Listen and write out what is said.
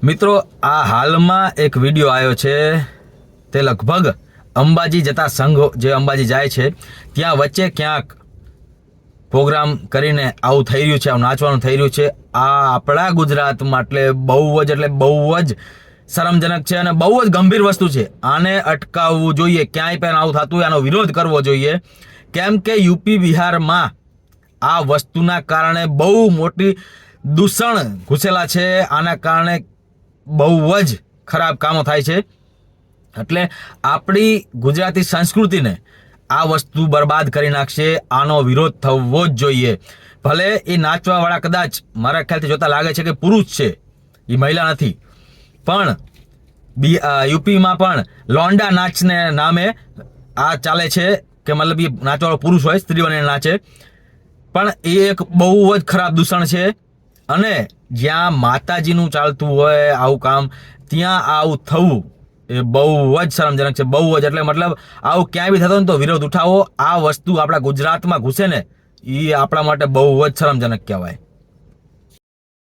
મિત્રો આ હાલમાં એક વિડીયો આવ્યો છે તે લગભગ અંબાજી જતા સંઘ જે અંબાજી જાય છે ત્યાં વચ્ચે ક્યાંક પ્રોગ્રામ કરીને આવું થઈ રહ્યું છે, આવું નાચવાનું થઈ રહ્યું છે. આ આપણા ગુજરાતમાં એટલે બહુ જ શરમજનક છે અને બહુ જ ગંભીર વસ્તુ છે. આને અટકાવવું જોઈએ. ક્યાંય પણ આવું થતું હોય આનો વિરોધ કરવો જોઈએ, કેમ કે યુપી બિહારમાં આ વસ્તુના કારણે બહુ મોટી દૂષણ ઘૂસેલા છે. આના કારણે બહુ જ ખરાબ કામો થાય છે. એટલે આપણી ગુજરાતી સંસ્કૃતિને આ વસ્તુ બરબાદ કરી નાખશે. આનો વિરોધ થવો જ જોઈએ. ભલે એ નાચવાવાળા કદાચ મારા ખ્યાલથી જોતા લાગે છે કે પુરુષ છે, એ મહિલા નથી, પણ યુપીમાં પણ લોન્ડા નાચને નામે આ ચાલે છે કે મતલબ એ નાચવાળો પુરુષ હોય, સ્ત્રી બનીને નાચે. પણ એ એક બહુ જ ખરાબ દૂષણ છે. અને જ્યાં માતાજીનું ચાલતું હોય આવું કામ, ત્યાં આવું થવું એ બહુ જ શરમજનક છે. બહુ જ એટલે મતલબ આવું ક્યાંય બી થતો ને તો વિરોધ ઉઠાવો. આ વસ્તુ આપણા ગુજરાતમાં ઘૂસે ને એ આપણા માટે બહુ જ શરમજનક કહેવાય.